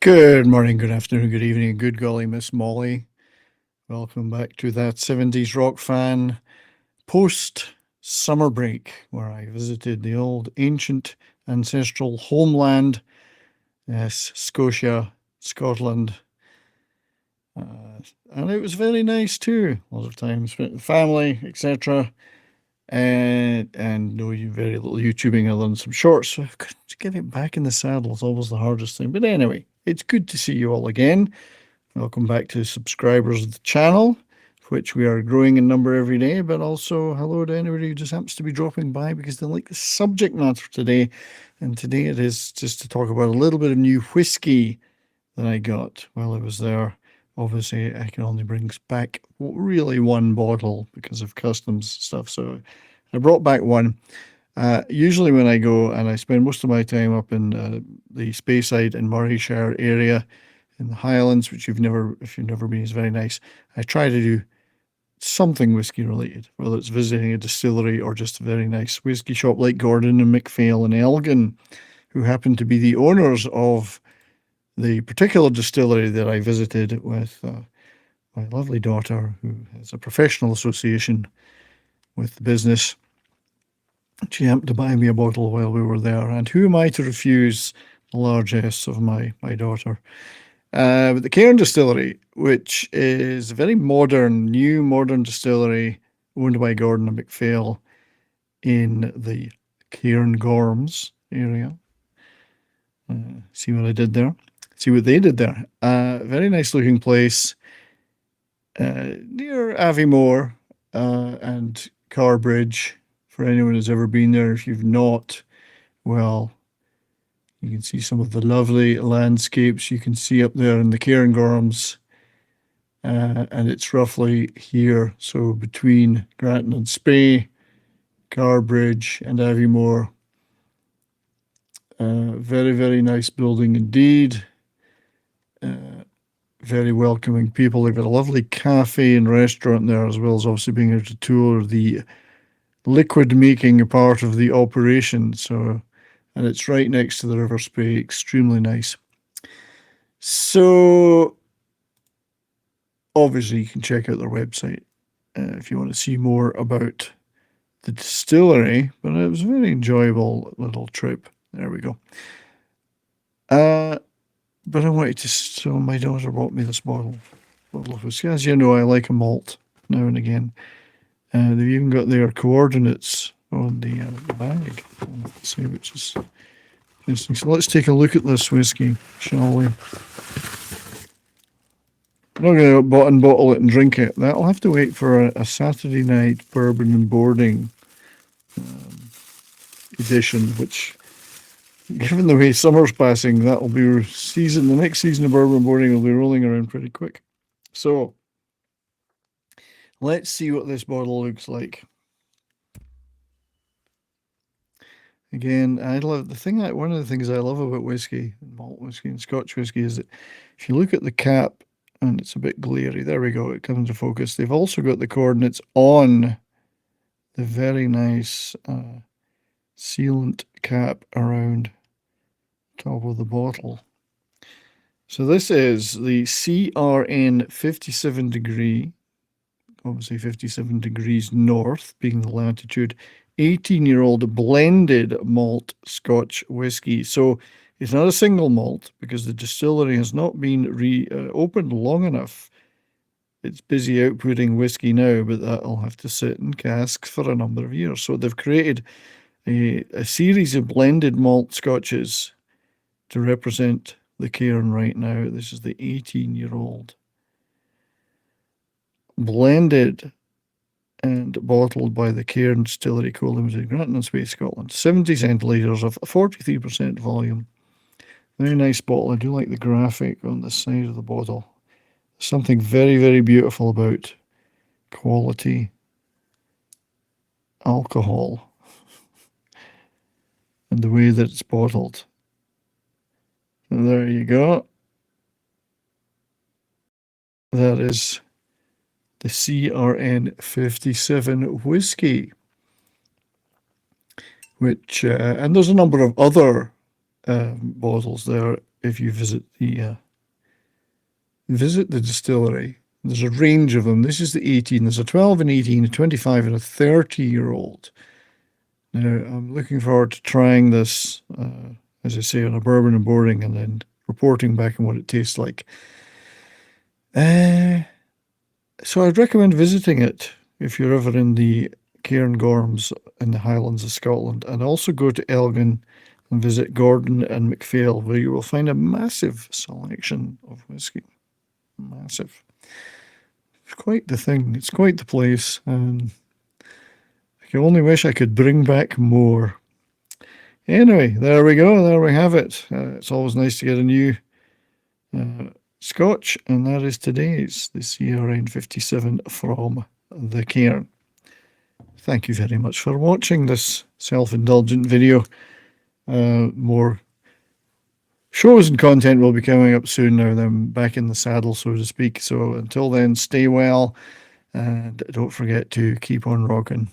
Good morning, good afternoon, good evening, good golly, Miss Molly. Welcome back to that 70s rock fan post-summer break where I visited the old ancient ancestral homeland, yes, Scotia, Scotland. And it was very nice too. A lot of time spent with family, etc. And no very little YouTubing other than some shorts. So to get it back in the saddle is always the hardest thing. But anyway, it's good to see you all again. Welcome back to subscribers of the channel, which we are growing in number every day, but also hello to anybody who just happens to be dropping by because they like the subject matter today. And today it is just to talk about a little bit of new whiskey that I got while I was there. Obviously, I can only bring back really one bottle because of customs stuff. So I brought back one. Usually when I go, and I spend most of my time up in the Speyside and Murrayshire area in the Highlands, which if you've never been, is very nice. I try to do something whiskey related, whether it's visiting a distillery or just a very nice whiskey shop like Gordon and MacPhail and Elgin, who happen to be the owners of the particular distillery that I visited with my lovely daughter, who has a professional association with the business. She happened to buy me a bottle while we were there, and who am I to refuse the largesse of my daughter? But the Cairn Distillery, which is a very modern distillery owned by Gordon and MacPhail in the Cairngorms area. See what I did there? See what they did there? Very nice looking place near Aviemore and Carbridge. For anyone who's ever been there, if you've not, well, you can see some of the lovely landscapes you can see up there in the Cairngorms. And it's roughly here, so between Grattan and Spey, Carbridge and Aviemore. Very, very nice building indeed. Very welcoming people. They've got a lovely cafe and restaurant there, as well as obviously being able to tour the liquid making part of the operation. So, and it's right next to the River Spey. Extremely nice. So, obviously, you can check out their website if you want to see more about the distillery. But it was a very enjoyable little trip. There we go. But I wanted to, so my daughter bought me this bottle of whiskey. As you know, I like a malt now and again. They've even got their coordinates on the bag, let's see, which is interesting. So let's take a look at this whiskey, shall we? I'm not going to bottle it and drink it. That'll have to wait for a Saturday night bourbon and boarding edition, which, given the way summer's passing, that'll be the next season of bourbon and boarding will be rolling around pretty quick. So let's see what this bottle looks like. Again, one of the things I love about whiskey, malt whiskey and Scotch whiskey, is that if you look at the cap, and it's a bit glary, there we go, it comes into focus. They've also got the coordinates on the very nice sealant cap around top of the bottle. So this is the CRN 57 degree, obviously 57 degrees north being the latitude, 18-year-old blended malt Scotch whisky. So it's not a single malt because the distillery has not been reopened long enough. It's busy outputting whiskey now, but that'll have to sit in casks for a number of years. So they've created a series of blended malt scotches to represent the Cairn right now. This is the 18-year-old. Blended and bottled by the Cairn Distillery Co. Limited, Grattan and Spey, Scotland. 70 centilitres of 43% volume. Very nice bottle. I do like the graphic on the side of the bottle. Something very, very beautiful about quality alcohol and the way that it's bottled. And there you go. That is the CRN 57 whiskey, which, and there's a number of other bottles there if you visit the distillery. There's a range of them. This is the 18. There's a 12 and 18, a 25 and a 30-year-old. Now, I'm looking forward to trying this, as I say, on a bourbon and boarding, and then reporting back on what it tastes like. So I'd recommend visiting it if you're ever in the Cairngorms in the Highlands of Scotland, and also go to Elgin and visit Gordon and MacPhail, where you will find a massive selection of whisky. Massive. It's quite the thing. It's quite the place. And I can only wish I could bring back more. Anyway, there we go. There we have it. It's always nice to get a new Scotch, and that is today's, the CRN 57 from the Cairn. Thank you very much for watching this self-indulgent video. More shows and content will be coming up soon now that I'm back in the saddle, so to speak. So until then, stay well, and don't forget to keep on rocking.